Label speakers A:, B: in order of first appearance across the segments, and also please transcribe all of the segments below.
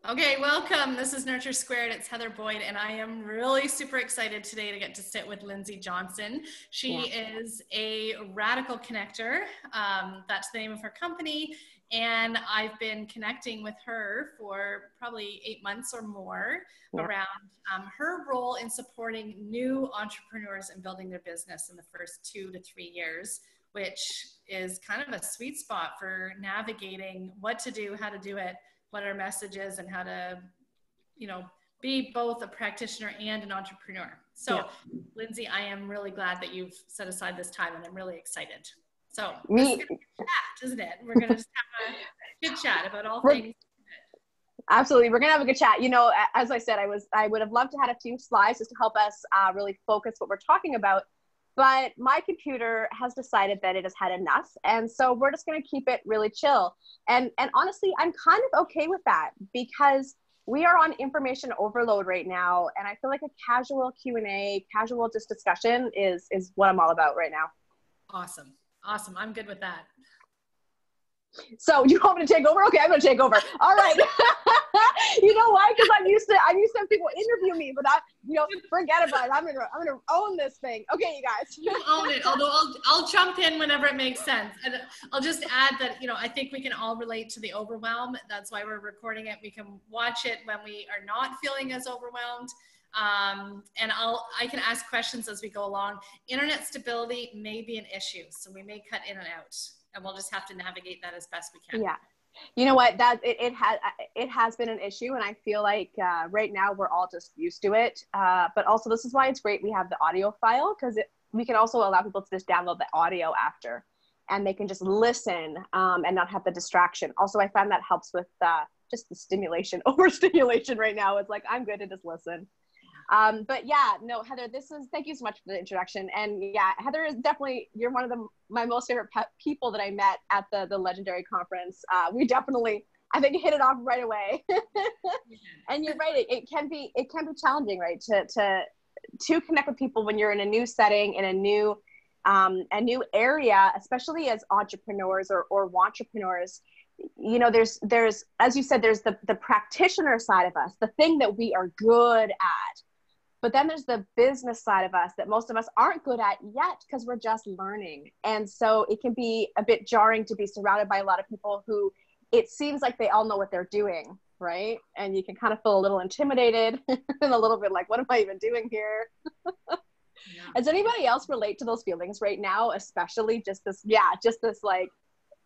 A: Okay, welcome. This is Nurture Squared. It's Heather Boyd, and I am really super excited today to get to sit with Lindsay Johnson. She is a radical connector. That's the name of her company. And I've been connecting with her for probably 8 months or more around her role in supporting new entrepreneurs and building their business in the first 2 to 3 years, which is kind of a sweet spot for navigating what to do, how to do it, what our message is, and how to, be both a practitioner and an entrepreneur. So, Lindsay, I am really glad that you've set aside this time, and I'm really excited. So, this is going to be a chat, isn't it? We're going to just have a good chat about all things.
B: Absolutely. We're going to have a good chat. As I said, I would have loved to have a few slides just to help us really focus what we're talking about. But my computer has decided that it has had enough. And so we're just going to keep it really chill. And honestly, I'm kind of okay with that because we are on information overload right now. And I feel like a casual Q&A, casual just discussion is what I'm all about right now.
A: Awesome. Awesome. I'm good with that.
B: So you want me to take over? Okay, I'm going to take over. All right. You know why? Because I'm used to have people interview me, but forget about it. I'm gonna own this thing. Okay, you guys.
A: You own it. Although I'll jump in whenever it makes sense. And I'll just add that, I think we can all relate to the overwhelm. That's why we're recording it. We can watch it when we are not feeling as overwhelmed. And I can ask questions as we go along. Internet stability may be an issue, so we may cut in and out, and we'll just have to navigate that as best we can.
B: Yeah. You know what, it has been an issue, and I feel like right now we're all just used to it. But also, this is why it's great we have the audio file, because we can also allow people to just download the audio after, and they can just listen and not have the distraction. Also, I find that helps with just the stimulation, overstimulation right now. It's like, I'm good to just listen. But yeah, no, Heather, thank you so much for the introduction. And yeah, Heather is definitely, you're one of my most favorite people that I met at the legendary conference. We definitely, I think, hit it off right away. And you're right. It can be challenging, right? To connect with people when you're in a new setting, in a new area, especially as entrepreneurs or wantrepreneurs. There's, as you said, there's the practitioner side of us, the thing that we are good at. But then there's the business side of us that most of us aren't good at yet because we're just learning. And so it can be a bit jarring to be surrounded by a lot of people who it seems like they all know what they're doing, right? And you can kind of feel a little intimidated and a little bit like, what am I even doing here? Yeah. Does anybody else relate to those feelings right now? Especially just this like,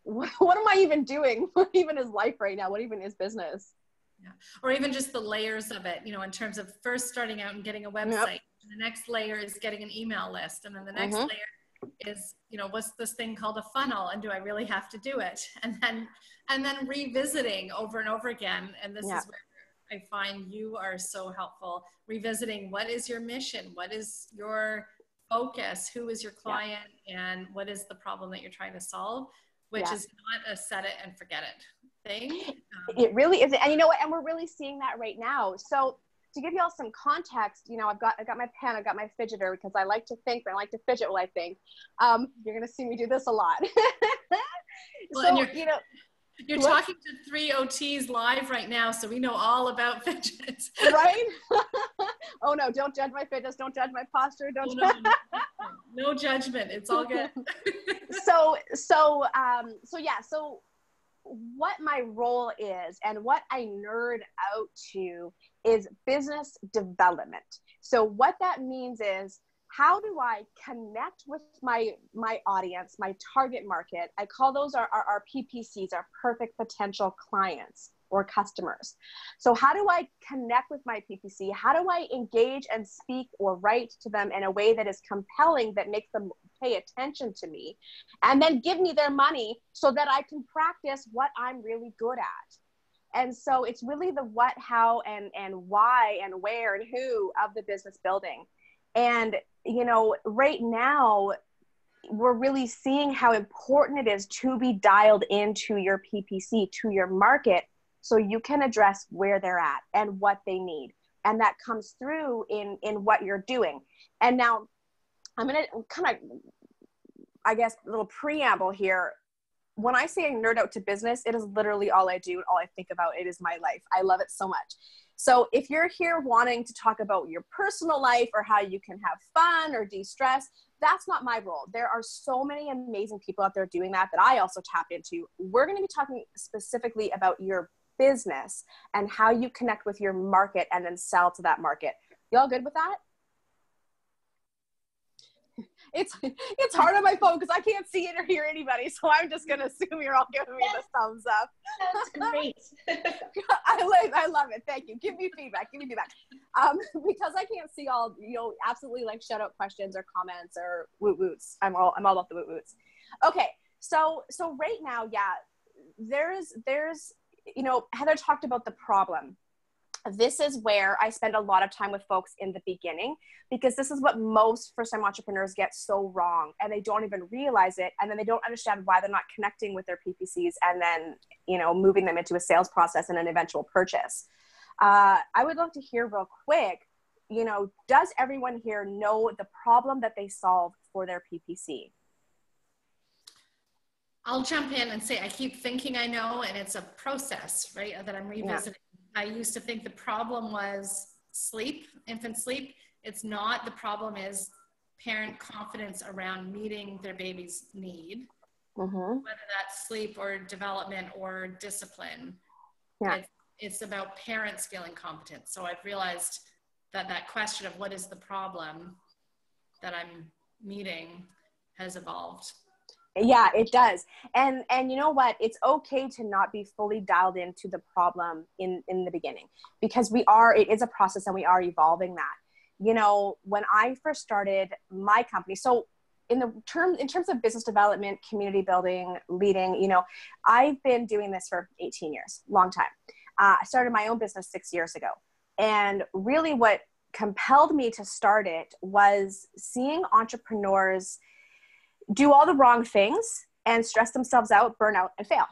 B: what am I even doing? What even is life right now? What even is business?
A: Yeah. Or even just the layers of it, in terms of first starting out and getting a website. And the next layer is getting an email list. And then the next layer is, what's this thing called a funnel? And do I really have to do it? And then revisiting over and over again. And this is where I find you are so helpful. Revisiting, what is your mission? What is your focus? Who is your client? And what is the problem that you're trying to solve? Which is not a set it and forget it thing.
B: It really isn't. And you know what? And we're really seeing that right now. So to give you all some context, I've got my pen, I've got my fidgeter because I like to think, but I like to fidget while I think. You're going to see me do this a lot.
A: Well, so, you're talking to 3 OTs live right now, so we know all about fidgets.
B: Right? Oh no, don't judge my fidgets, don't judge my posture,
A: no judgment. It's all good.
B: So what my role is and what I nerd out to is business development. So what that means is, how do I connect with my audience, my target market? I call those our PPCs, our perfect potential clients or customers. So how do I connect with my PPC? How do I engage and speak or write to them in a way that is compelling, that makes them pay attention to me, and then give me their money so that I can practice what I'm really good at? And so it's really the what, how, and why, and where, and who of the business building. And, right now, we're really seeing how important it is to be dialed into your PPC, to your market, so you can address where they're at and what they need. And that comes through in what you're doing. And now I'm going to kind of, I guess, a little preamble here. when I say I nerd out to business, it is literally all I do and all I think about. It is my life. I love it so much. So if you're here wanting to talk about your personal life or how you can have fun or de-stress, that's not my role. There are so many amazing people out there doing that I also tap into. We're going to be talking specifically about your business and how you connect with your market and then sell to that market. Y'all good with that? It's hard on my phone because I can't see it or hear anybody, so I'm just gonna assume you're all giving me the thumbs up.
C: That's great.
B: I love it. Thank you. Give me feedback. Because I can't see all, absolutely like shout out questions or comments or woot woots. I'm all about the woot woots. Okay, so right now, yeah, there's Heather talked about the problem. This is where I spend a lot of time with folks in the beginning, because this is what most first-time entrepreneurs get so wrong, and they don't even realize it, and then they don't understand why they're not connecting with their PPCs and then, moving them into a sales process and an eventual purchase. I would love to hear real quick, does everyone here know the problem that they solve for their PPC?
A: I'll jump in and say I keep thinking I know, and it's a process, right, that I'm revisiting. Yeah. I used to think the problem was sleep, infant sleep. It's not. The problem is parent confidence around meeting their baby's need, whether that's sleep or development or discipline. Yeah. It's about parents feeling competent. So I've realized that question of what is the problem that I'm meeting has evolved.
B: Yeah, it does. And you know what? It's okay to not be fully dialed into the problem in the beginning, because it is a process and we are evolving that. When I first started my company, so in terms of business development, community building, leading, I've been doing this for 18 years, long time. I started my own business 6 years ago. And really what compelled me to start it was seeing entrepreneurs do all the wrong things and stress themselves out, burn out, and fail.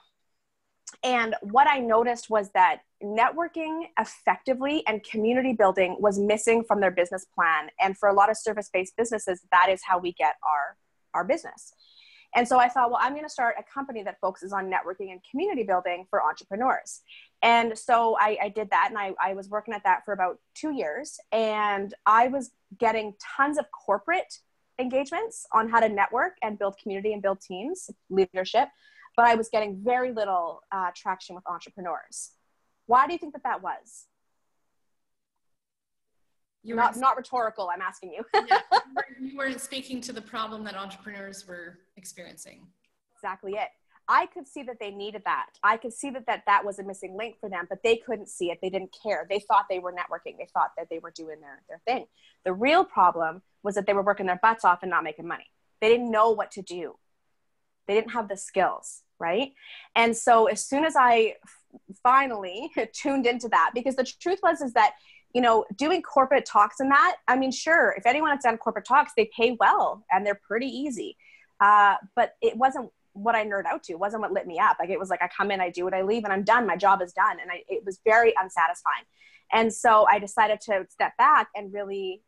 B: And what I noticed was that networking effectively and community building was missing from their business plan. And for a lot of service-based businesses, that is how we get our business. And so I thought, well, I'm going to start a company that focuses on networking and community building for entrepreneurs. And so I did that, and I was working at that for about 2 years. And I was getting tons of corporate engagements on how to network and build community and build teams, leadership, but I was getting very little traction with entrepreneurs. Why do you think that was? Not rhetorical, I'm asking you.
A: Yeah, you weren't speaking to the problem that entrepreneurs were experiencing.
B: Exactly it. I could see that they needed that. I could see that was a missing link for them, but they couldn't see it. They didn't care. They thought they were networking. They thought that they were doing their thing. The real problem was that they were working their butts off and not making money. They didn't know what to do. They didn't have the skills, right? And so as soon as I finally tuned into that, because the truth is that, doing corporate talks and that, I mean, sure, if anyone has done corporate talks, they pay well and they're pretty easy. But it wasn't what I nerd out to. It wasn't what lit me up. Like, it was like, I come in, I do what I leave, and I'm done. My job is done. And it was very unsatisfying. And so I decided to step back and really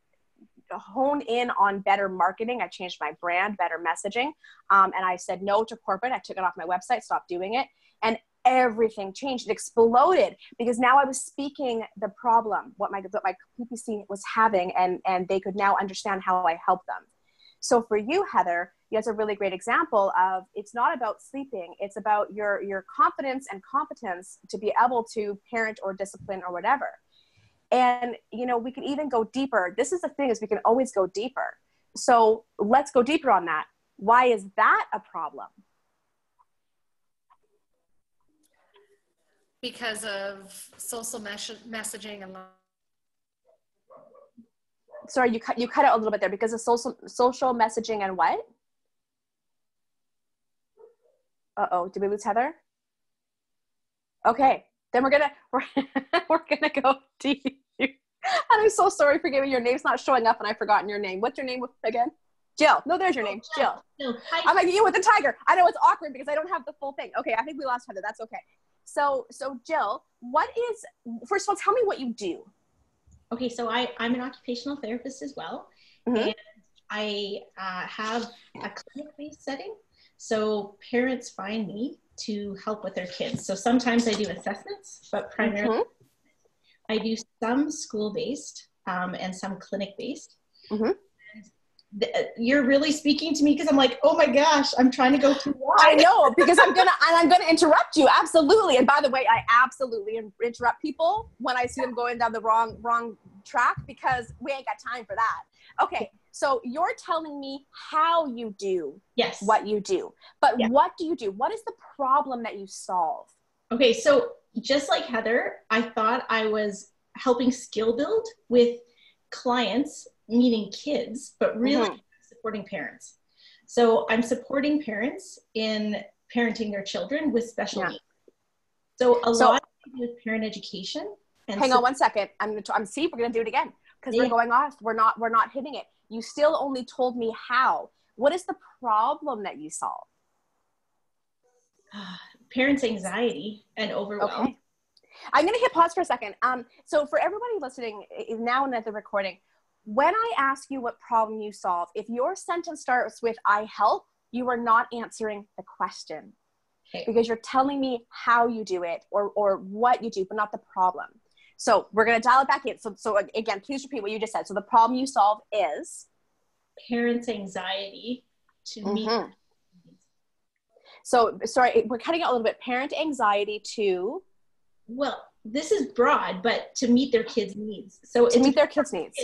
B: hone in on better marketing. I changed my brand, better messaging. And I said no to corporate. I took it off my website, stopped doing it. And everything changed. It exploded because now I was speaking the problem, what my PPC was having, and they could now understand how I help them. So for you, Heather, you have a really great example of, it's not about sleeping. It's about your confidence and competence to be able to parent or discipline or whatever. And, we can even go deeper. This is the thing, is we can always go deeper. So let's go deeper on that. Why is that a problem?
A: Because of social messaging and...
B: Sorry, you cut out a little bit there. Because of social messaging and what? Uh-oh, did we lose Heather? Okay, then we're gonna go deep. And I'm so sorry for giving your name's not showing up and I've forgotten your name. What's your name again? Jill. No, there's your name. Jill.
C: No, hi.
B: I'm like you with the tiger. I know it's awkward because I don't have the full thing. Okay, I think we lost Heather. That's okay. So Jill, first of all, tell me what you do.
C: Okay, so I'm an occupational therapist as well. Mm-hmm. And I have a clinic-based setting. So parents find me to help with their kids. So sometimes I do assessments, but primarily I do some school-based and some clinic-based. You're really speaking to me because I'm like, oh my gosh, I'm trying to go too wide.
B: I know, because I'm gonna interrupt you. Absolutely. And by the way, I absolutely interrupt people when I see them going down the wrong track, because we ain't got time for that. Okay. So you're telling me how you do what you do, but what do you do? What is the problem that you solve? Okay.
C: So just like Heather, I thought I was helping skill build with clients, meaning kids, but really supporting parents. So I'm supporting parents in parenting their children with special needs. So a lot to do with parent education. And
B: hang on one second. We're going to do it again because we're going off. We're not hitting it. You still only told me how. What is the problem that you solve?
C: Parents' anxiety and overwhelm.
B: Okay. I'm going to hit pause for a second. So for everybody listening now and at the recording, when I ask you what problem you solve, if your sentence starts with "I help," you are not answering the question, because you're telling me how you do it or what you do, but not the problem. So we're going to dial it back in. So again, please repeat what you just said. So the problem you solve is
C: parents' anxiety to meet.
B: So sorry, we're cutting out a little bit. Parent anxiety to?
C: Well, this is broad, but to meet their kids' needs. So
B: to meet their kids' needs.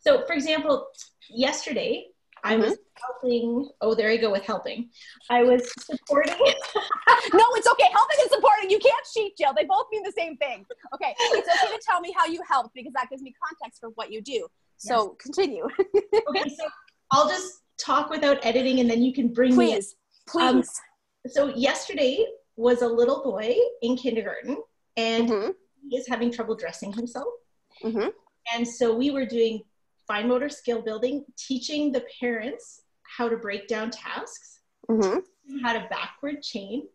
C: So for example, yesterday I was helping, there you go with helping. I was supporting.
B: No, it's okay. Helping and supporting. You can't cheat, Jill. They both mean the same thing. Okay. It's okay to tell me how you help, because that gives me context for what you do. So continue.
C: Okay. So I'll just talk without editing, and then you can bring me in.
B: Please.
C: So yesterday was a little boy in kindergarten, and he is having trouble dressing himself. And so we were doing fine motor skill building, teaching the parents how to break down tasks, how to backward chain,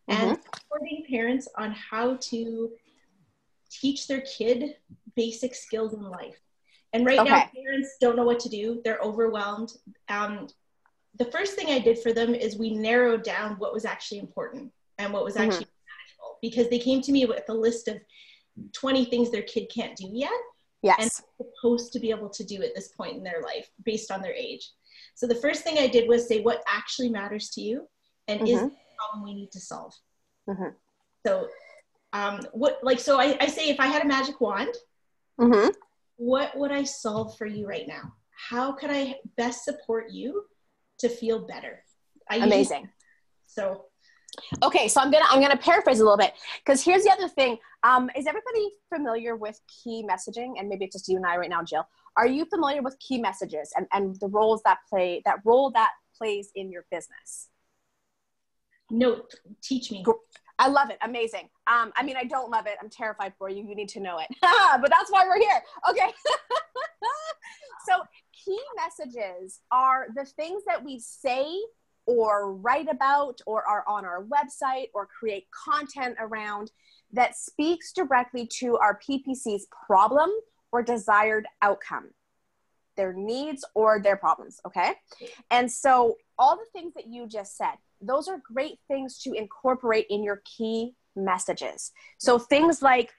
C: and supporting parents on how to teach their kid basic skills in life. And right now, parents don't know what to do. They're overwhelmed. The first thing I did for them is we narrowed down what was actually important and what was actually manageable, because they came to me with a list of 20 things their kid can't do yet. And supposed to be able to do at this point in their life based on their age. So the first thing I did was say, what actually matters to you, and is the problem we need to solve? So I say, if I had a magic wand, what would I solve for you right now? How could I best support you to feel better?
B: Amazing.
C: So
B: okay, so I'm gonna paraphrase a little bit, because here's the other thing. Is everybody familiar with key messaging? And maybe it's just you and I right now, Jill. Are you familiar with key messages and the roles that plays in your business?
C: No, teach me.
B: I love it. Amazing. I mean, I don't love it. I'm terrified for you. You need to know it. But that's why we're here. Okay. So key messages are the things that we say or write about or are on our website or create content around that speaks directly to our PPC's problem or desired outcome, their needs or their problems, okay? And so all the things that you just said, those are great things to incorporate in your key messages. So things like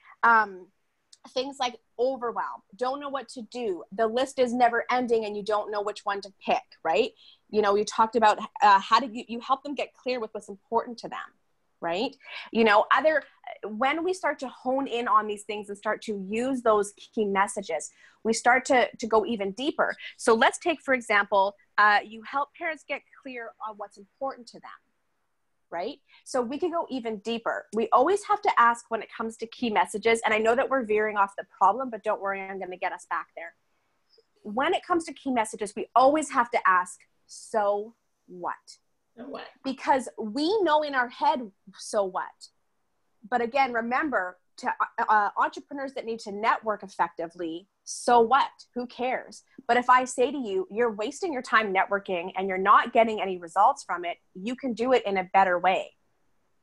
B: overwhelm, don't know what to do, the list is never ending and you don't know which one to pick, right? You know, you talked about how do you help them get clear with what's important to them, right? You know, when we start to hone in on these things and start to use those key messages, we start to go even deeper. So let's take, for example, you help parents get clear on what's important to them, right? So we can go even deeper. We always have to ask when it comes to key messages, and I know that we're veering off the problem, but don't worry, I'm going to get us back there. When it comes to key messages, we always have to ask, so what?
C: So what?
B: Because we know in our head, so what? But again, remember, to entrepreneurs that need to network effectively, so what? Who cares? But if I say to you, you're wasting your time networking and you're not getting any results from it, you can do it in a better way,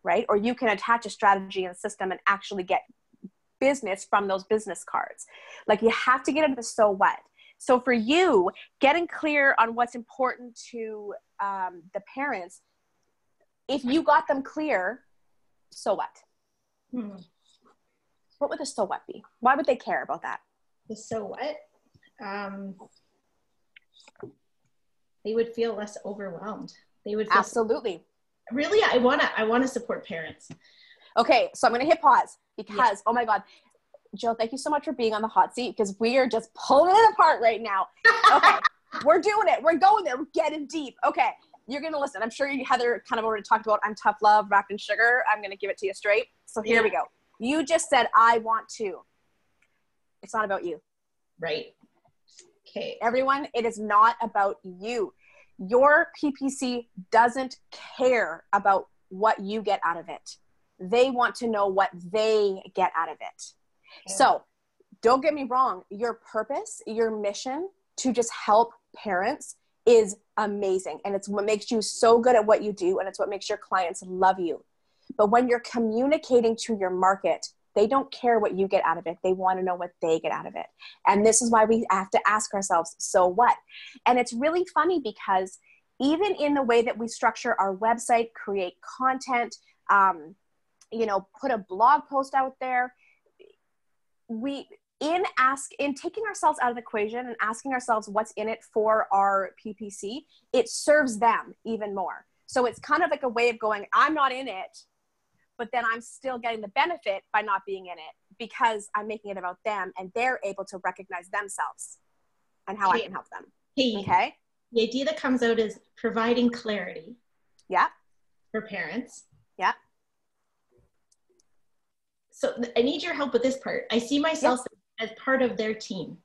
B: right? Or you can attach a strategy and system and actually get business from those business cards. Like, you have to get into the so what. So for you, getting clear on what's important to the parents, if you got them clear, so what? What would the so what be? Why would they care about that?
C: The so what? They would feel less overwhelmed. They would feel
B: absolutely.
C: Really, I wanna support parents.
B: Okay, so I'm gonna hit pause because oh my God, Jill, thank you so much for being on the hot seat because we are just pulling it apart right now. Okay, we're doing it. We're going there. We're getting deep. Okay, you're gonna listen. I'm sure Heather kind of already talked about I'm tough love wrapped in sugar. I'm gonna give it to you straight. So here we go. You just said I want to. It's not about you.
C: Right. Okay.
B: Everyone, it is not about you. Your PPC doesn't care about what you get out of it. They want to know what they get out of it. Okay. So don't get me wrong. Your purpose, your mission to just help parents is amazing. And it's what makes you so good at what you do. And it's what makes your clients love you. But when you're communicating to your market, they don't care what you get out of it. They want to know what they get out of it. And this is why we have to ask ourselves, so what? And it's really funny because even in the way that we structure our website, create content, put a blog post out there, in taking ourselves out of the equation and asking ourselves what's in it for our PPC, it serves them even more. So it's kind of like a way of going, I'm not in it, but then I'm still getting the benefit by not being in it because I'm making it about them and they're able to recognize themselves and how I can help them. Okay.
C: The idea that comes out is providing clarity.
B: Yeah.
C: For parents.
B: Yeah.
C: So I need your help with this part. I see myself as part of their team.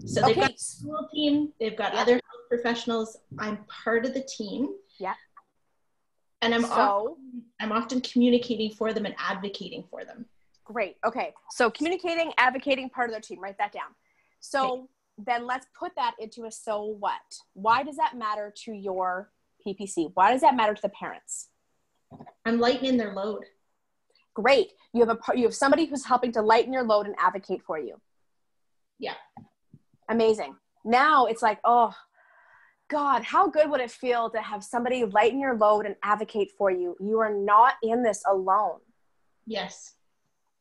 C: So they've got a school team, they've got other health professionals. I'm part of the team.
B: Yeah.
C: And I'm often communicating for them and advocating for them.
B: Great. Okay. So communicating, advocating, part of their team. Write that down. So then let's put that into a so what. Why does that matter to your PPC? Why does that matter to the parents?
C: I'm lightening their load.
B: Great. You have somebody who's helping to lighten your load and advocate for you.
C: Yeah.
B: Amazing. Now it's like, oh God, how good would it feel to have somebody lighten your load and advocate for you? You are not in this alone.
C: Yes.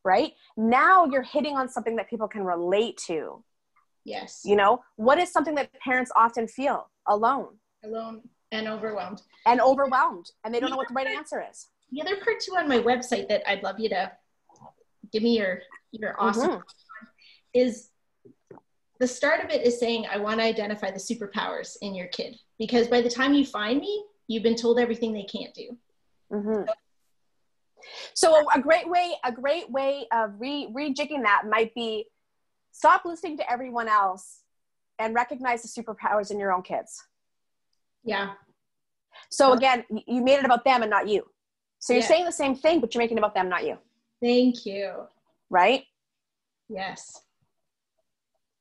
B: Right? Now you're hitting on something that people can relate to.
C: Yes.
B: What is something that parents often feel? Alone.
C: Alone and overwhelmed.
B: And overwhelmed. And they don't know what the right answer is.
C: The other part too on my website that I'd love you to give me your awesome is the start of it is saying, I want to identify the superpowers in your kid, because by the time you find me, you've been told everything they can't do.
B: Mm-hmm. So a great way of rejigging that might be stop listening to everyone else and recognize the superpowers in your own kids.
C: Yeah.
B: So again, you made it about them and not you. So you're saying the same thing, but you're making it about them, not you.
C: Thank you.
B: Right?
C: Yes.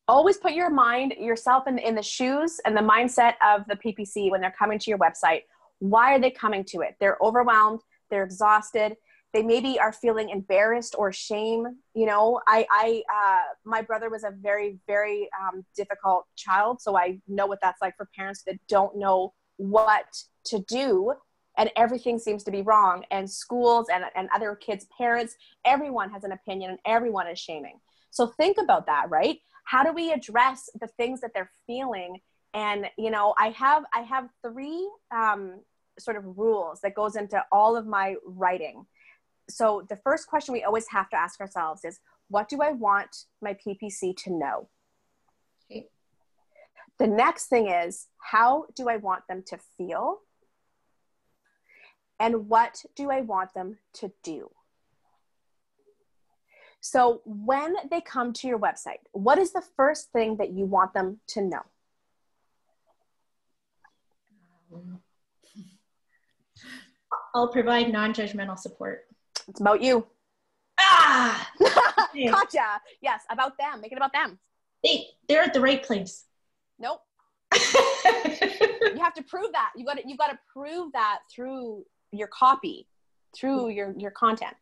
B: Always put yourself in the shoes and the mindset of the PPC when they're coming to your website. Why are they coming to it? They're overwhelmed. They're exhausted. They maybe are feeling embarrassed or shame. My brother was a very, very difficult child. So I know what that's like for parents that don't know what to do. And everything seems to be wrong. And schools and other kids' parents, everyone has an opinion and everyone is shaming. So think about that, right? How do we address the things that they're feeling? And, I have 3 sort of rules that goes into all of my writing. So the first question we always have to ask ourselves is, what do I want my PPC to know? Okay. The next thing is, how do I want them to feel? And what do I want them to do? So when they come to your website, what is the first thing that you want them to know?
C: I'll provide non-judgmental support.
B: It's about you.
C: Ah!
B: Gotcha. Yes, about them. Make it about them.
C: They're at the right place.
B: Nope. You have to prove that. You got to prove that through your copy, through your content.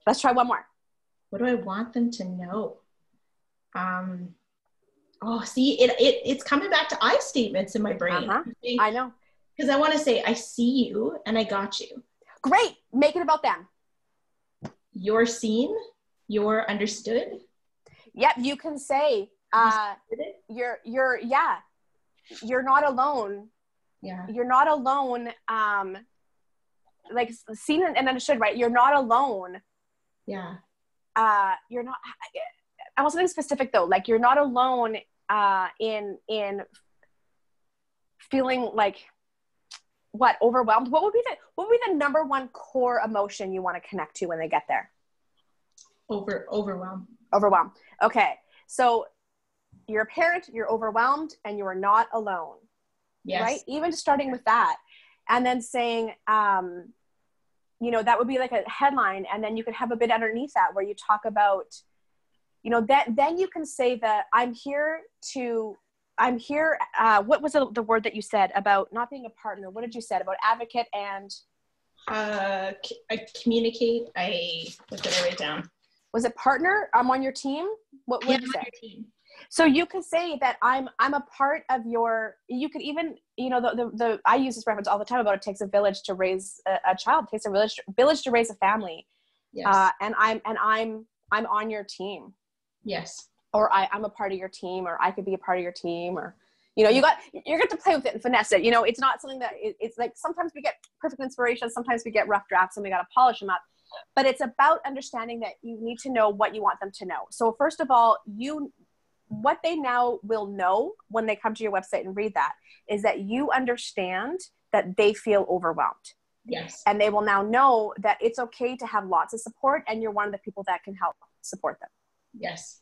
B: Let's try one more.
C: What do I want them to know? See, it's coming back to I statements in my brain.
B: I know.
C: Because I want to say, I see you and I got you.
B: Great. Make it about them.
C: You're seen. You're understood.
B: Yep. You can say, you're not alone.
C: Yeah.
B: You're not alone. Like seen and understood, right? You're not alone.
C: Yeah.
B: You're not, I want something specific though. Like you're not alone, in feeling like what, overwhelmed? What would be the number one core emotion you want to connect to when they get there?
C: Overwhelmed.
B: Overwhelmed. Okay. So you're a parent, you're overwhelmed, and you are not alone.
C: Yes.
B: Right? Even just starting with that. And then saying, you know, that would be like a headline. And then you could have a bit underneath that where you talk about, you know, then you can say that I'm here, what was the word that you said about not being a partner? What did you say about advocate and?
C: I communicate. What did I write down?
B: Was it partner? I'm on your team. What did you say?
C: On your team.
B: So you could say that I'm a part of your, you could even, you know, I use this reference all the time about it takes a village to raise a child. It takes a village to raise a family.
C: Yes.
B: And I'm on your team.
C: Yes.
B: Or I'm a part of your team, or I could be a part of your team, or, you know, you're going to play with it and finesse it. You know, it's not something that it's like, sometimes we get perfect inspiration. Sometimes we get rough drafts and we got to polish them up, but it's about understanding that you need to know what you want them to know. So first of all, what they now will know when they come to your website and read that is that you understand that they feel overwhelmed.
C: Yes.
B: And they will now know that it's okay to have lots of support and you're one of the people that can help support them.
C: Yes.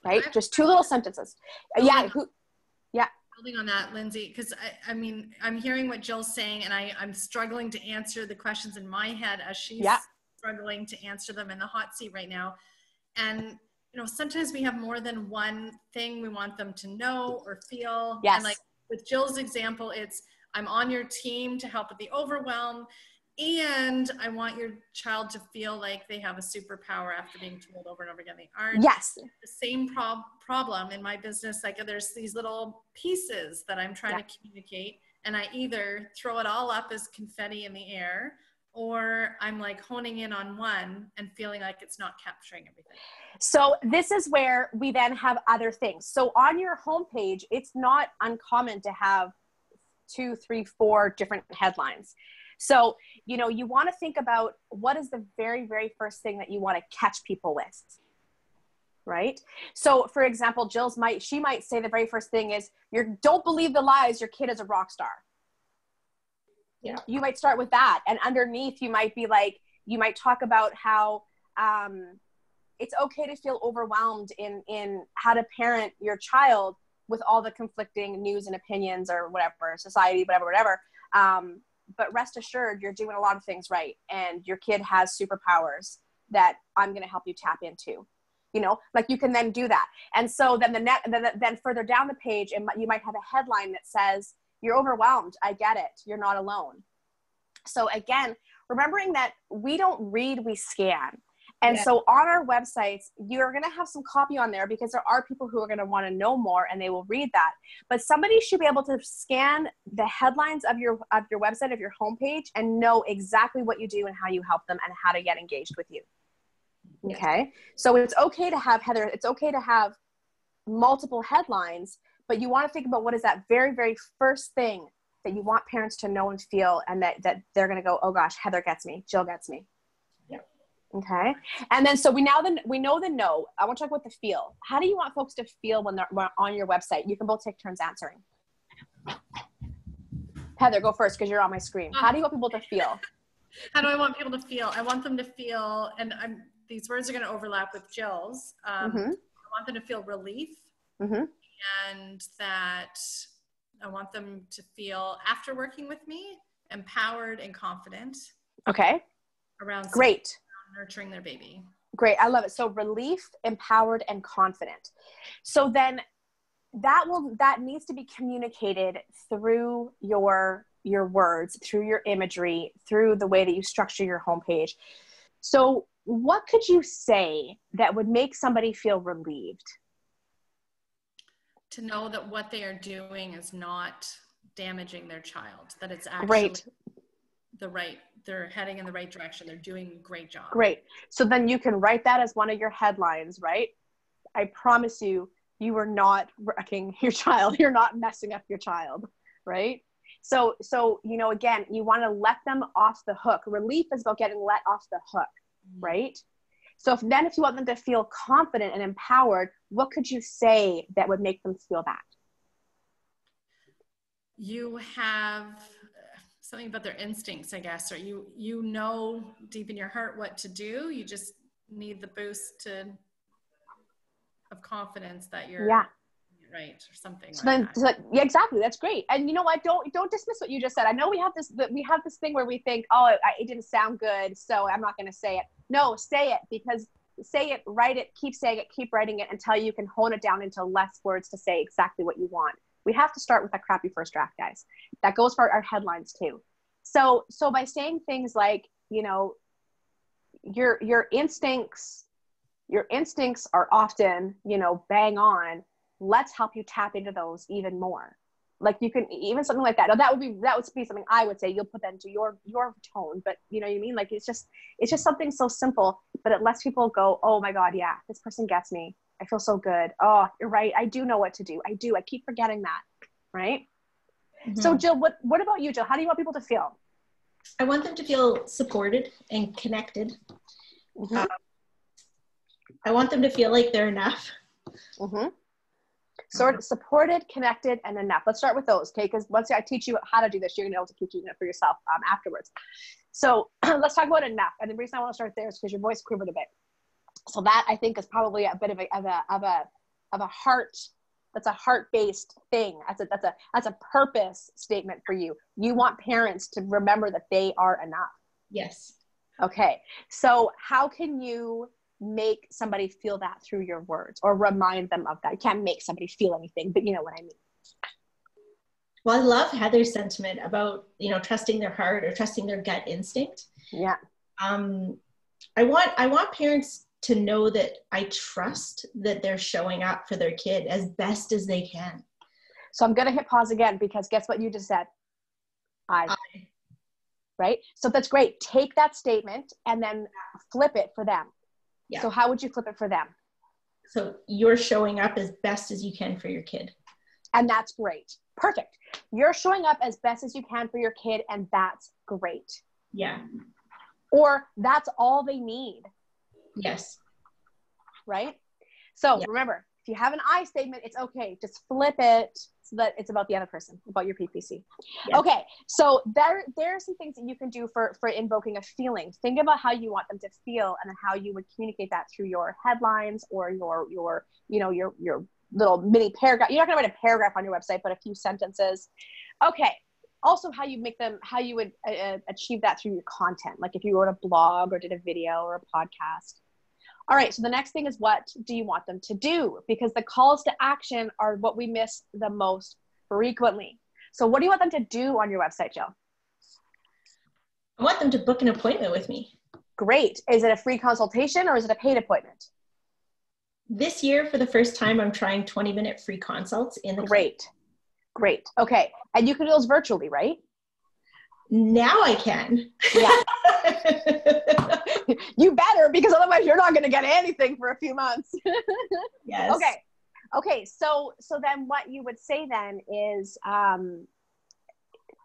B: Right? Just 2 little sentences.
A: Building on that, Lindsay, because I mean, I'm hearing what Jill's saying and I'm struggling to answer the questions in my head as she's struggling to answer them in the hot seat right now. And you know, sometimes we have more than one thing we want them to know or feel.
B: Yes.
A: And like with Jill's example, it's I'm on your team to help with the overwhelm. And I want your child to feel like they have a superpower after being told over and over again they aren't.
B: Yes.
A: The same problem in my business, like there's these little pieces that I'm trying to communicate, and I either throw it all up as confetti in the air, or I'm like honing in on one and feeling like it's not capturing everything.
B: So this is where we then have other things. So on your homepage, it's not uncommon to have 2, 3, 4 different headlines. So, you know, you want to think about what is the very, very first thing that you want to catch people with, right? So for example, she might say the very first thing is, don't believe the lies, your kid is a rock star.
C: Yeah.
B: You might start with that. And underneath you might be like, you might talk about how, it's okay to feel overwhelmed in how to parent your child with all the conflicting news and opinions or whatever, society, whatever. But rest assured, you're doing a lot of things right. And your kid has superpowers that I'm going to help you tap into, you know, like you can then do that. And so then then further down the page, you might have a headline that says, you're overwhelmed. I get it. You're not alone. So again, remembering that we don't read, we scan. And so on our websites, you're going to have some copy on there because there are people who are going to want to know more and they will read that. But somebody should be able to scan the headlines of your website, of your homepage, and know exactly what you do and how you help them and how to get engaged with you. Okay. So it's okay to have, Heather, it's okay to have multiple headlines, but you want to think about what is that very, very first thing that you want parents to know and feel, and that they're going to go, oh gosh, Heather gets me, Jill gets me. Okay. And then, so we know the no. I want to talk about the feel. How do you want folks to feel when they're on your website? You can both take turns answering. Heather, go first because you're on my screen. How do you want people to feel?
A: How do I want people to feel? I want them to feel, and these words are going to overlap with Jill's. I want them to feel relief, and that I want them to feel, after working with me, empowered and confident.
B: Okay.
A: Around nurturing their baby.
B: Great. I love it. So relief, empowered, and confident. So then that needs to be communicated through your words, through your imagery, through the way that you structure your homepage. So what could you say that would make somebody feel relieved?
A: To know that what they are doing is not damaging their child, that it's actually
B: Great.
A: They're heading in the right direction. They're doing a great job.
B: Great. So then you can write that as one of your headlines, right? I promise you, you are not wrecking your child. You're not messing up your child, right? So, again, you want to let them off the hook. Relief is about getting let off the hook, right? So if you want them to feel confident and empowered, what could you say that would make them feel that?
A: You have something about their instincts, I guess, or you know deep in your heart what to do. You just need the boost of confidence that you're right, or something.
B: So then, yeah, exactly. That's great. And you know what? Don't dismiss what you just said. I know we have this thing where we think, oh, it didn't sound good, so I'm not going to say it. No, say it, because say it, write it, keep saying it, keep writing it until you can hone it down into less words to say exactly what you want. We have to start with a crappy first draft, guys. That goes for our headlines too. So by saying things like, your instincts are often, bang on. Let's help you tap into those even more. Like you can even something like that. Now that would be something I would say. You'll put that into your tone, but you know what I mean? Like it's just something so simple, but it lets people go, oh my God, yeah, this person gets me. I feel so good. Oh, you're right. I do know what to do. I keep forgetting that. Right. Mm-hmm. So Jill, what about you, Jill? How do you want people to feel?
C: I want them to feel supported and connected.
B: Mm-hmm.
C: I want them to feel like they're enough.
B: Mm-hmm. Supported, connected, and enough. Let's start with those, okay? Because once I teach you how to do this, you're going to be able to keep doing it for yourself afterwards. So let's talk about enough. And the reason I want to start there is because your voice quivered a bit. So that I think is probably a bit of a heart. That's a heart-based thing. That's a purpose statement for you. You want parents to remember that they are enough.
C: Yes.
B: Okay. So how can you make somebody feel that through your words or remind them of that? You can't make somebody feel anything, but you know what I mean.
C: Well, I love Heather's sentiment about, trusting their heart or trusting their gut instinct.
B: Yeah.
C: I want parents to know that I trust that they're showing up for their kid as best as they can.
B: So I'm going to hit pause again, because guess what you just said? I. Right? So that's great. Take that statement and then flip it for them. Yeah. So how would you flip it for them?
C: So you're showing up as best as you can for your kid.
B: And that's great. Perfect. You're showing up as best as you can for your kid, and that's great.
C: Yeah.
B: Or that's all they need.
C: Yes.
B: Right? So remember, if you have an I statement, it's okay. Just flip it so that it's about the other person, about your PPC. Yeah. Okay. So there are some things that you can do for invoking a feeling. Think about how you want them to feel and how you would communicate that through your headlines or your little mini paragraph. You're not going to write a paragraph on your website, but a few sentences. Okay. Also how you would achieve that through your content. Like if you wrote a blog or did a video or a podcast. All right. So the next thing is, what do you want them to do? Because the calls to action are what we miss the most frequently. So what do you want them to do on your website, Jill?
C: I want them to book an appointment with me.
B: Great. Is it a free consultation or is it a paid appointment?
C: This year, for the first time, I'm trying 20-minute free consults in the
B: clinic. Great. Okay. And you can do those virtually, right?
C: Now I can.
B: Yeah. You better, because otherwise you're not going to get anything for a few months.
C: Yes.
B: Okay. So then what you would say then is,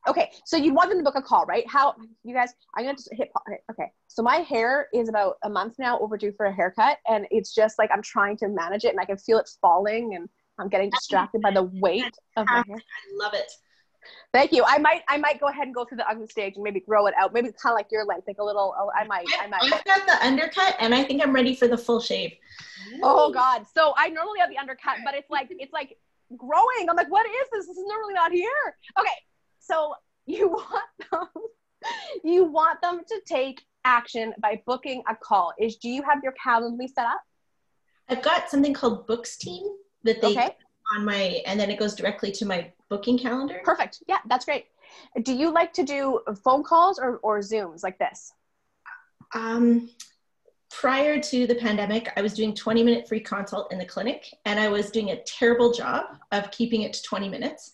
B: okay. So you want them to book a call, right? How, you guys, I'm going to hit, okay. So my hair is about a month now overdue for a haircut. And it's just like, I'm trying to manage it and I can feel it falling and I'm getting distracted by the weight of my hair.
C: I love it.
B: Thank you. I might go ahead and go through the ugly stage and maybe grow it out. Maybe kind of like your length, like a little. I might.
C: I've got the undercut, and I think I'm ready for the full shave.
B: Oh God! So I normally have the undercut, but it's like growing. I'm like, what is this? This is normally not here. Okay, so you want them to take action by booking a call. Do you have your Calendly set up?
C: I've got something called Books Team that they on my, and then it goes directly to my booking calendar.
B: Perfect. Yeah, that's great. Do you like to do phone calls or Zooms like this?
C: Prior to the pandemic, I was doing 20-minute free consult in the clinic, and I was doing a terrible job of keeping it to 20 minutes.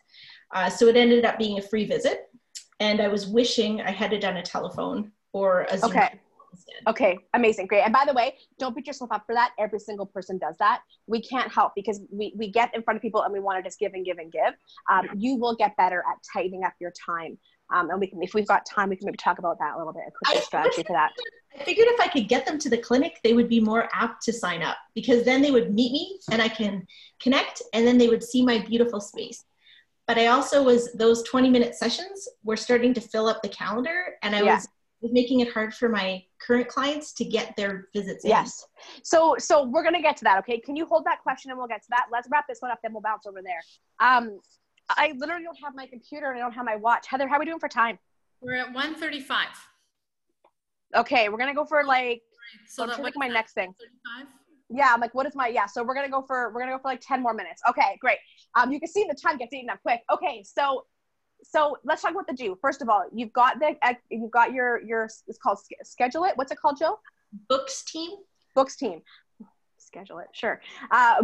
C: So it ended up being a free visit. And I was wishing I had done a telephone or a Zoom.
B: Okay. Okay. Amazing. Great. And by the way, don't beat yourself up for that. Every single person does that. We can't help because we get in front of people and we want to just give and give and give. You will get better at tightening up your time. And we can, if we've got time, we can maybe talk about that a little bit, a quick strategy for that.
C: I figured if I could get them to the clinic, they would be more apt to sign up because then they would meet me and I can connect and then they would see my beautiful space. But I also those 20-minute sessions were starting to fill up the calendar and I was making it hard for my current clients to get their visits in.
B: Yes. So we're going to get to that. Okay. Can you hold that question and we'll get to that? Let's wrap this one up. Then we'll bounce over there. I literally don't have my computer and I don't have my watch. Heather, how are we doing for time?
A: We're at 1:35.
B: Okay. We're going to go for like,
A: so that's
B: like my next thing.
A: 35?
B: Yeah. I'm like, what is my, so we're going to go for like 10 more minutes. Okay, great. You can see the time gets eaten up quick. Okay. So let's talk about the do. First of all, you've got your, it's called Schedule It. What's it called, Jill?
C: Books team.
B: Schedule It. Sure.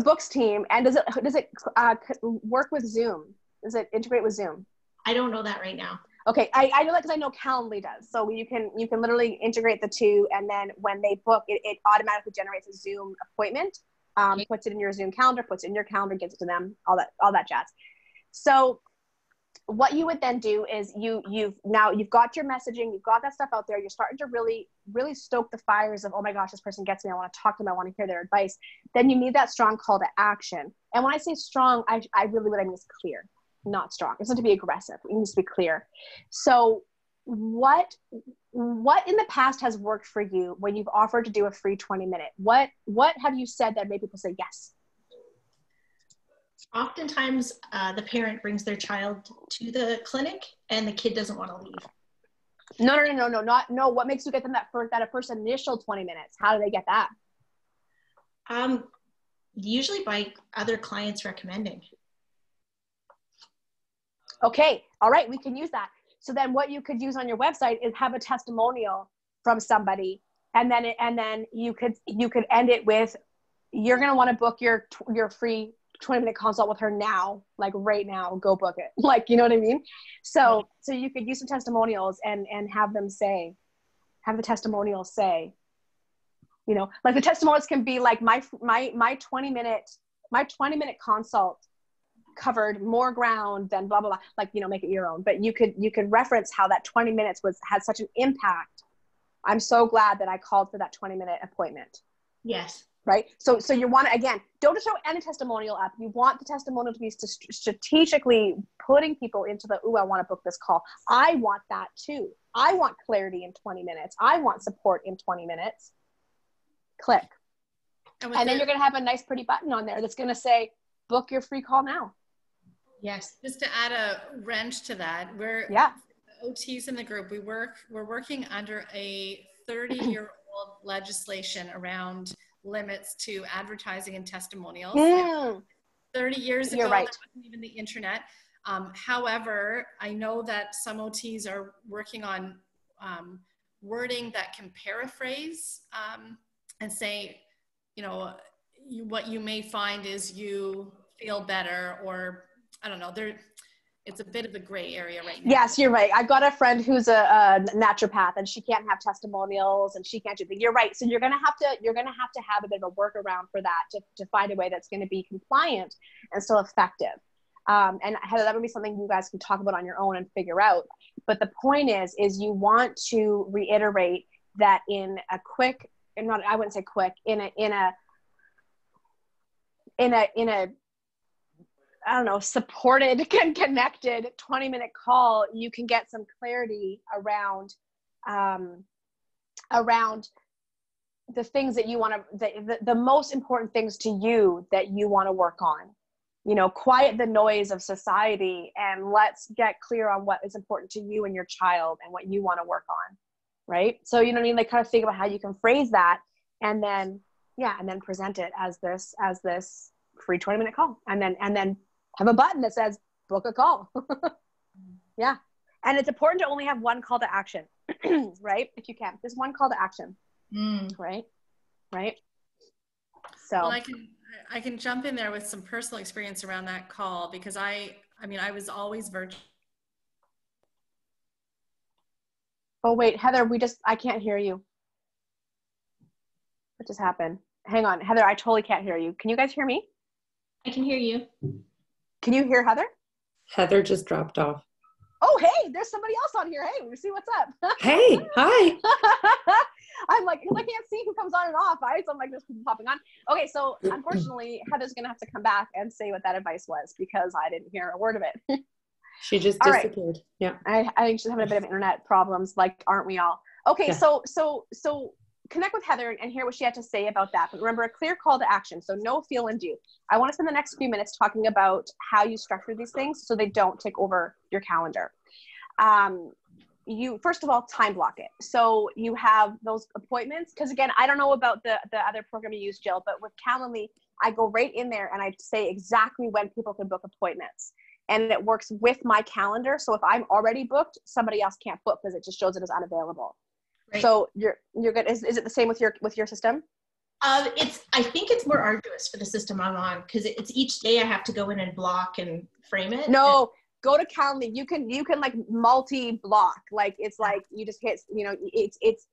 B: Books team. And does it work with Zoom? Does it integrate with Zoom?
C: I don't know that right now.
B: Okay. I know that because I know Calendly does. So you can literally integrate the two. And then when they book it automatically generates a Zoom appointment, puts it in your Zoom calendar, puts it in your calendar, gives it to them, all that jazz. So what you would then do is you've got your messaging, you've got that stuff out there. You're starting to really, really stoke the fires of, oh my gosh, this person gets me. I want to talk to them. I want to hear their advice. Then you need that strong call to action. And when I say strong, I really, what I mean is clear, not strong. It's not to be aggressive. It needs to be clear. So what in the past has worked for you when you've offered to do a free 20-minute? What have you said that made people say yes?
C: Oftentimes, the parent brings their child to the clinic and the kid doesn't want to leave.
B: No. What makes you get them that first initial 20 minutes? How do they get that?
C: Usually by other clients recommending.
B: Okay. All right. We can use that. So then what you could use on your website is have a testimonial from somebody. And then you could end it with, you're going to want to book your free 20-minute consult with her now, like right now, go book it. Like, you know what I mean? So you could use some testimonials and have the testimonials say, you know, like the testimonials can be like my 20-minute consult covered more ground than blah, blah, blah, like, you know, make it your own. But you could reference how that 20 minutes had such an impact. I'm so glad that I called for that 20-minute appointment.
C: Yes.
B: Right. So you want to, again, don't just show any testimonial up. You want the testimonial to be strategically putting people into the, ooh, I want to book this call. I want that too. I want clarity in 20 minutes. I want support in 20 minutes. Click. And then you're going to have a nice, pretty button on there that's going to say, book your free call now.
C: Yes.
A: Just to add a wrench to that, the OTs in the group, we're working under a 30-year-old legislation around limits to advertising and testimonials. 30 years ago,
B: right.
A: There wasn't even the internet. However, I know that some OTs are working on wording that can paraphrase and say, you know, what you may find is you feel better, or I don't know, it's a bit of a gray area right now.
B: Yes, you're right. I've got a friend who's a naturopath and she can't have testimonials and she can't do that. You're right. So you're going to have to have a bit of a workaround for that to find a way that's going to be compliant and still effective. And Heather, that would be something you guys can talk about on your own and figure out. But the point is you want to reiterate that in a quick, I wouldn't say quick, in a I don't know, supported and connected 20-minute call, you can get some clarity around the things that you want to, the most important things to you that you want to work on. You know, quiet the noise of society and let's get clear on what is important to you and your child and what you want to work on, right? So, you know what I mean? Like kind of think about how you can phrase that and then present it as this free 20-minute call and then have a button that says book a call. Yeah. And it's important to only have one call to action, right? If you can, just one call to action, right? So
A: well, I can jump in there with some personal experience around that call because I I mean, I was always virtual.
B: Oh, wait, Heather, I can't hear you. What just happened? Hang on, Heather, I totally can't hear you. Can you guys hear me?
C: I can hear you.
B: Can you hear Heather?
D: Heather just dropped off.
B: Oh, hey, there's somebody else on here. Hey, we see what's up.
D: Hey, hi.
B: I'm like, because I can't see who comes on and off, right? So I'm like, there's people popping on. Okay, so unfortunately, Heather's going to have to come back and say what that advice was because I didn't hear a word of it.
D: She just
B: All
D: disappeared.
B: Right.
D: Yeah.
B: I think she's having a bit of internet problems, like, aren't we all? Okay,
D: Yeah.
B: So connect with Heather and hear what she had to say about that. But remember, a clear call to action. So no, feel, and do. I want to spend the next few minutes talking about how you structure these things so they don't take over your calendar. You, first of all, time block it. So you have those appointments. Because again, I don't know about the other program you use, Jill, but with Calendly, I go right in there and I say exactly when people can book appointments. And it works with my calendar. So if I'm already booked, somebody else can't book because it just shows it as unavailable. Right. So you're good. Is it the same with your system?
C: I think it's more arduous for the system I'm on because it's each day I have to go in and block and frame it.
B: No, go to Calendly. You can like multi-block. Like it's like you just hit, it's,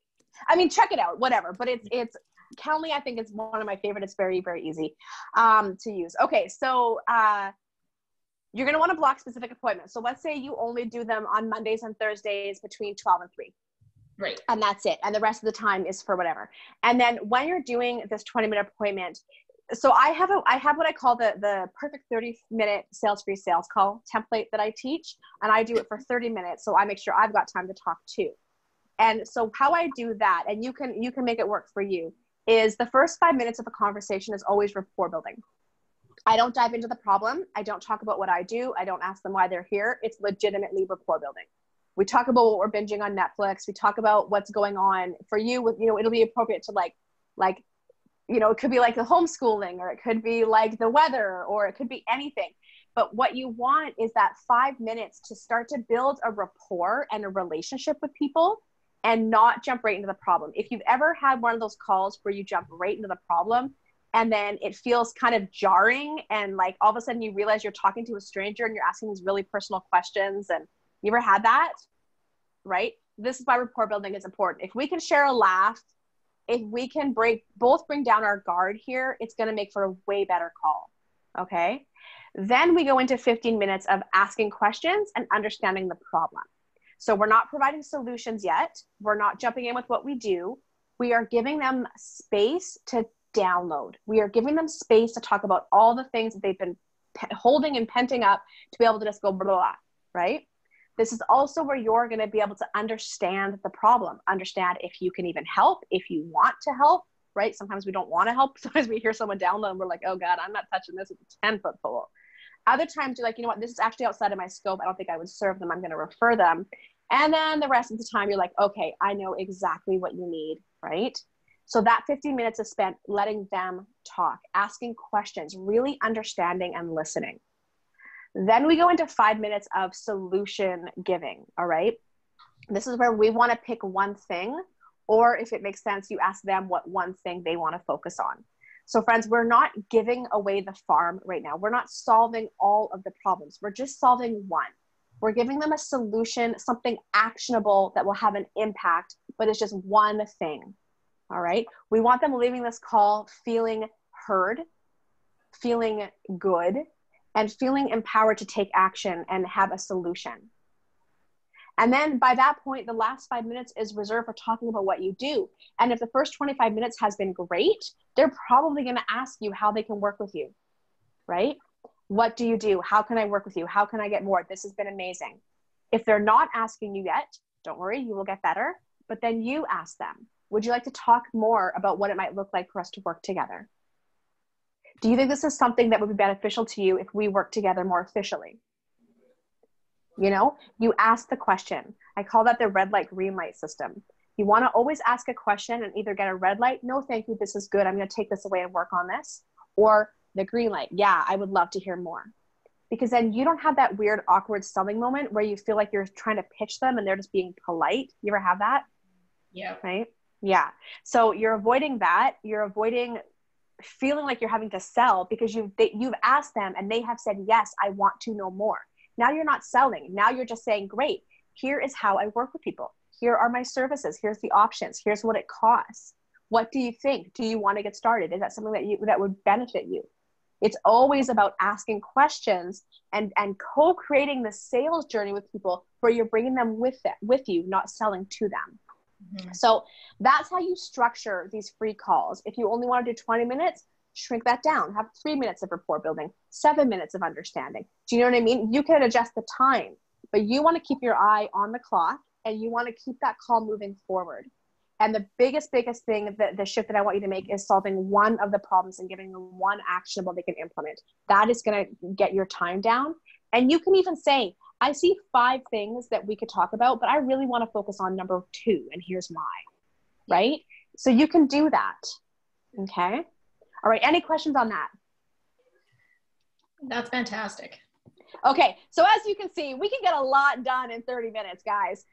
B: I mean, check it out, whatever. But it's Calendly, I think is one of my favorite. It's very, very easy to use. Okay, so you're going to want to block specific appointments. So let's say you only do them on Mondays and Thursdays between 12 and 3.
C: Right.
B: And that's it. And the rest of the time is for whatever. And then when you're doing this 20-minute appointment, so I have what I call the perfect 30-minute sales-free sales call template that I teach. And I do it for 30 minutes. So I make sure I've got time to talk too. And so how I do that, and you can make it work for you, is the first 5 minutes of a conversation is always rapport building. I don't dive into the problem. I don't talk about what I do. I don't ask them why they're here. It's legitimately rapport building. We talk about what we're binging on Netflix. We talk about what's going on for you with, it'll be appropriate to like, it could be like the homeschooling, or it could be like the weather, or it could be anything. But what you want is that 5 minutes to start to build a rapport and a relationship with people and not jump right into the problem. If you've ever had one of those calls where you jump right into the problem and then it feels kind of jarring and like all of a sudden you realize you're talking to a stranger and you're asking these really personal questions, and you ever had that, right? This is why rapport building is important. If we can share a laugh, if we can both bring down our guard here, it's going to make for a way better call. Okay. Then we go into 15 minutes of asking questions and understanding the problem. So we're not providing solutions yet. We're not jumping in with what we do. We are giving them space to download. We are giving them space to talk about all the things that they've been holding and penting up to be able to just go blah, blah, blah, right? This is also where you're going to be able to understand the problem, understand if you can even help, if you want to help, right? Sometimes we don't want to help. Sometimes we hear someone download and we're like, oh God, I'm not touching this with a 10-foot pole. Other times you're like, you know what, this is actually outside of my scope. I don't think I would serve them. I'm going to refer them. And then the rest of the time you're like, okay, I know exactly what you need, right? So that 15 minutes is spent letting them talk, asking questions, really understanding and listening. Then we go into 5 minutes of solution giving, all right? This is where we want to pick one thing, or if it makes sense, you ask them what one thing they want to focus on. So friends, we're not giving away the farm right now. We're not solving all of the problems. We're just solving one. We're giving them a solution, something actionable that will have an impact, but it's just one thing, all right? We want them leaving this call feeling heard, feeling good, and feeling empowered to take action and have a solution. And then by that point, the last 5 minutes is reserved for talking about what you do. And if the first 25 minutes has been great, they're probably going to ask you how they can work with you, right? What do you do? How can I work with you? How can I get more? This has been amazing. If they're not asking you yet, don't worry, you will get better. But then you ask them, would you like to talk more about what it might look like for us to work together? Do you think this is something that would be beneficial to you if we work together more efficiently? You ask the question. I call that the red light, green light system. You want to always ask a question and either get a red light, no, thank you, this is good, I'm going to take this away and work on this, or the green light, yeah, I would love to hear more. Because then you don't have that weird, awkward selling moment where you feel like you're trying to pitch them and they're just being polite. You ever have that?
C: Yeah.
B: Right? Yeah. So you're avoiding that. You're avoiding feeling like you're having to sell because you've asked them and they have said, yes, I want to know more. Now you're not selling. Now you're just saying, great, here is how I work with people. Here are my services. Here's the options. Here's what it costs. What do you think? Do you want to get started? Is that something that would benefit you? It's always about asking questions and co-creating the sales journey with people where you're bringing them with you, not selling to them. Mm-hmm. So that's how you structure these free calls. If you only want to do 20 minutes, shrink that down. Have 3 minutes of rapport building, 7 minutes of understanding. Do you know what I mean? You can adjust the time, but you want to keep your eye on the clock and you want to keep that call moving forward. And the biggest thing, the shift that I want you to make is solving one of the problems and giving them one actionable they can implement. That is going to get your time down. And you can even say, I see 5 things that we could talk about, but I really want to focus on number 2. And here's why, right? So you can do that. Okay. All right. Any questions on that?
C: That's fantastic.
B: Okay. So as you can see, we can get a lot done in 30 minutes, guys.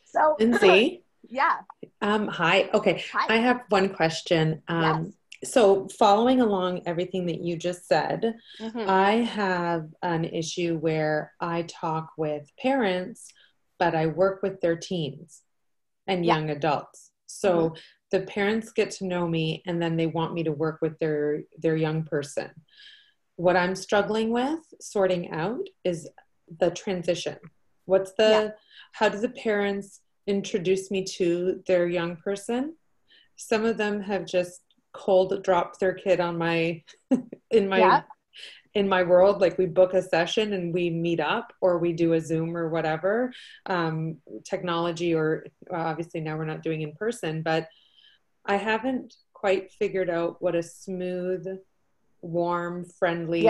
B: So
D: Lindsay.
B: Yeah.
D: Hi. Okay.
B: Hi.
D: I have one question.
B: Yes.
D: So following along everything that you just said,
B: Mm-hmm.
D: I have an issue where I talk with parents, but I work with their teens and young adults. So the parents get to know me and then they want me to work with their young person. What I'm struggling with sorting out is the transition. How do the parents introduce me to their young person? Some of them have just cold dropped their kid on my in my world. Like we book a session and we meet up or we do a Zoom or whatever, technology, or obviously now we're not doing in person, but I haven't quite figured out what a smooth, warm, friendly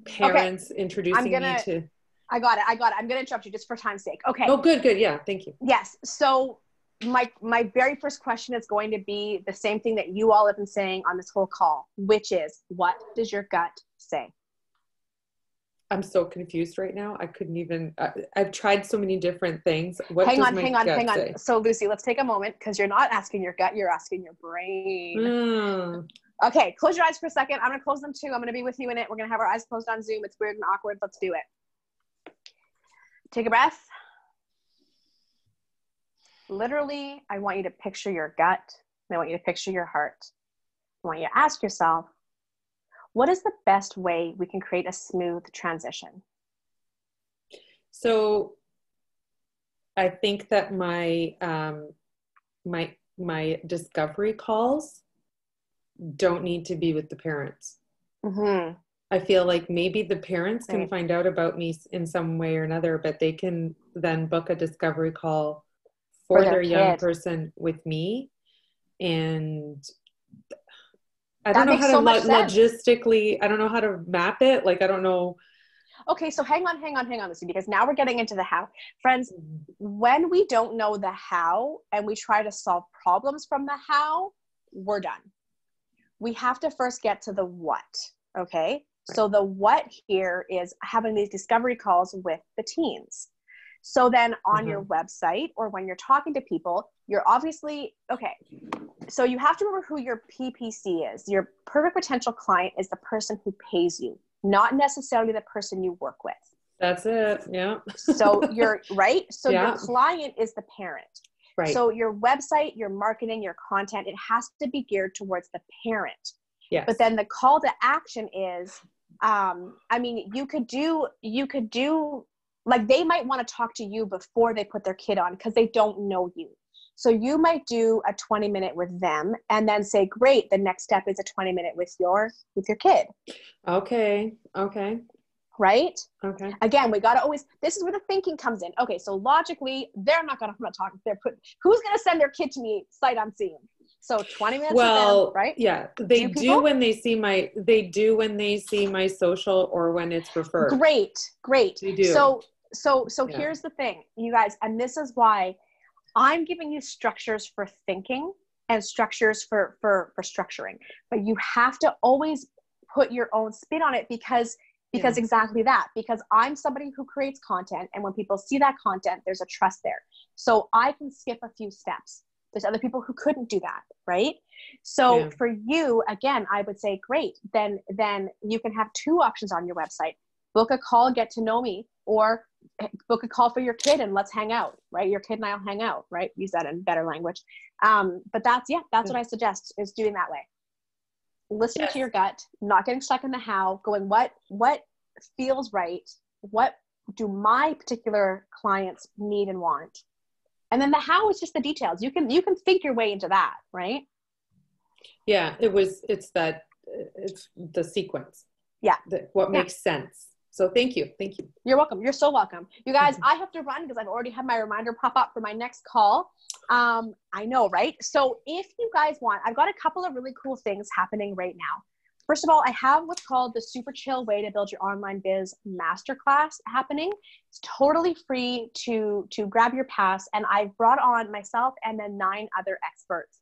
D: parents introducing me to.
B: I got it. I'm going to interrupt you just for time's sake. Okay.
D: Oh, good. Yeah. Thank you.
B: Yes. So my very first question is going to be the same thing that you all have been saying on this whole call, which is, what does your gut say?
D: I'm so confused right now. I couldn't even, I've tried so many different things.
B: Hang on. So Lucy, let's take a moment because you're not asking your gut, you're asking your brain. Okay. Close your eyes for a second. I'm going to close them too. I'm going to be with you in it. We're going to have our eyes closed on Zoom. It's weird and awkward. Let's do it. Take a breath. Literally, I want you to picture your gut. I want you to picture your heart. I want you to ask yourself, what is the best way we can create a smooth transition?
D: So I think that my discovery calls don't need to be with the parents. Mm-hmm. I feel like maybe the parents can find out about me in some way or another, but they can then book a discovery call for their young person with me. And I don't know how to logistically, I don't know how to map it. Like, I don't know.
B: Okay. So hang on, Lucy, because now we're getting into the how. Friends, when we don't know the how and we try to solve problems from the how, we're done. We have to first get to the what. Okay. So the what here is having these discovery calls with the teens. So then on your website or when you're talking to people, you're obviously, okay. So you have to remember who your PPC is. Your perfect potential client is the person who pays you, not necessarily the person you work with.
D: That's it. Yeah.
B: So you're right. So your client is the parent. Right. So your website, your marketing, your content, it has to be geared towards the parent. Yes. But then the call to action is, you could do, like they might want to talk to you before they put their kid on because they don't know you. So you might do a 20-minute with them and then say, great, the next step is a 20-minute with your kid.
D: Okay.
B: Right?
D: Okay.
B: Again, we got to always, this is where the thinking comes in. Okay. So logically, I'm not talking, who's going to send their kid to me sight unseen? So 20 minutes with them, right?
D: Yeah, they do when they see my social or when it's referred.
B: Great. They do. So
D: yeah.
B: Here's the thing, you guys, and this is why I'm giving you structures for thinking and structures for structuring, but you have to always put your own spin on it because exactly that, because I'm somebody who creates content, and when people see that content, there's a trust there. So I can skip a few steps. There's other people who couldn't do that, right? So for you, again, I would say, great. Then you can have 2 options on your website. Book a call, get to know me, or book a call for your kid and let's hang out, right? Your kid and I'll hang out, right? Use that in better language. But that's what I suggest, is doing that way. Listening to your gut, not getting stuck in the how, going, what feels right? What do my particular clients need and want? And then the how is just the details. You can think your way into that, right?
D: Yeah, it's the sequence.
B: Yeah.
D: What makes sense. So thank you.
B: You're welcome. You're so welcome. You guys, I have to run because I've already had my reminder pop up for my next call. I know, right? So if you guys want, I've got a couple of really cool things happening right now. First of all, I have what's called the Super Chill Way to Build Your Online Biz Masterclass happening. It's totally free to grab your pass. And I've brought on myself and then 9 other experts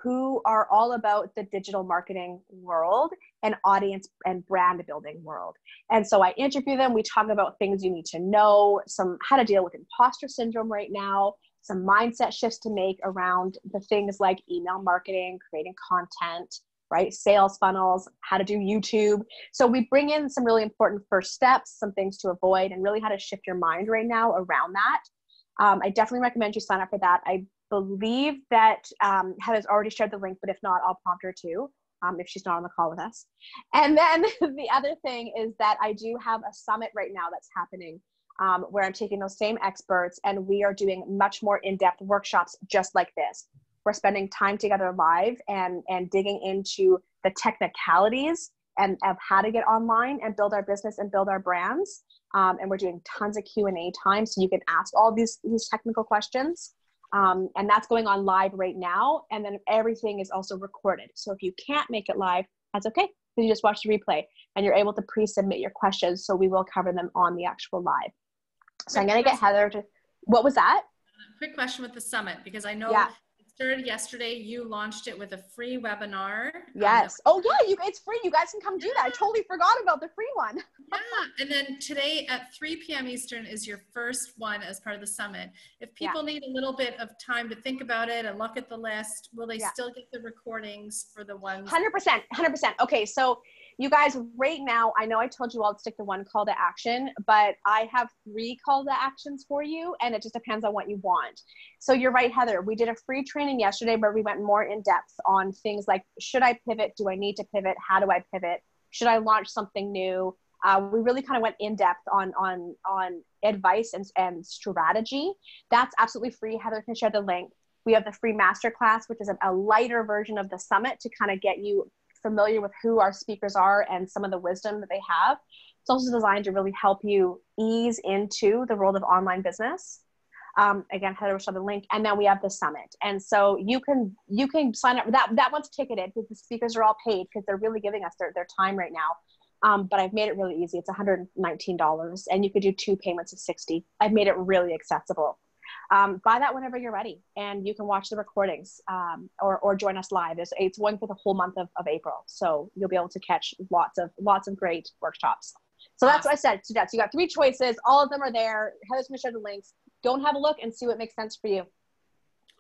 B: who are all about the digital marketing world and audience and brand building world. And so I interview them. We talk about things you need to know, how to deal with imposter syndrome right now, some mindset shifts to make around the things like email marketing, creating content, right? Sales funnels, how to do YouTube. So we bring in some really important first steps, some things to avoid, and really how to shift your mind right now around that. I definitely recommend you sign up for that. I believe that Heather's already shared the link, but if not, I'll prompt her too, if she's not on the call with us. And then the other thing is that I do have a summit right now that's happening where I'm taking those same experts and we are doing much more in-depth workshops just like this. We're spending time together live and digging into the technicalities and of how to get online and build our business and build our brands. And we're doing tons of Q&A time so you can ask all these technical questions. And that's going on live right now. And then everything is also recorded. So if you can't make it live, that's okay. You just watch the replay and you're able to pre-submit your questions. So we will cover them on the actual live. So I'm going to get Heather to, what was that?
A: Quick question with the summit, because I know it started yesterday. You launched it with a free webinar.
B: Yes. It's free. You guys can come do that. I totally forgot about the free one.
A: Yeah. And then today at 3 p.m. Eastern is your first one as part of the summit. If people need a little bit of time to think about it and look at the list, will they still get the recordings for the ones?
B: 100%. Okay. So you guys, right now, I know I told you all to stick to one call to action, but I have 3 call to actions for you, and it just depends on what you want. So you're right, Heather. We did a free training yesterday where we went more in depth on things like, should I pivot? Do I need to pivot? How do I pivot? Should I launch something new? We really kind of went in depth on advice and strategy. That's absolutely free. Heather can share the link. We have the free masterclass, which is a lighter version of the summit to kind of get you familiar with who our speakers are and some of the wisdom that they have. It's also designed to really help you ease into the world of online business. Again, Heather will show the link, and then we have the summit. And so you can sign up. That one's ticketed because the speakers are all paid because they're really giving us their time right now. But I've made it really easy. It's $119, and you could do 2 payments of $60. I've made it really accessible. Buy that whenever you're ready, and you can watch the recordings or join us live. It's one for the whole month of April, so you'll be able to catch lots of great workshops. So that's what I said. So you got 3 choices. All of them are there. Heather's going to share the links. Go and have a look and see what makes sense for you.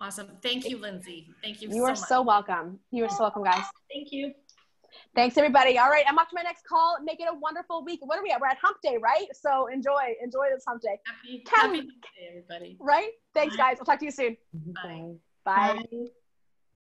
A: Awesome. Thank you, Lindsay. Thank you so much.
B: You are so welcome. You are so welcome, guys.
C: Thank you.
B: Thanks, everybody. All right, I'm off to my next call. Make it a wonderful week. What are we at? We're at hump day, right? So enjoy this hump day.
A: Happy hump day, everybody.
B: Right? Thanks, guys. I'll talk to you soon.
A: Bye.
B: Bye.
C: Bye.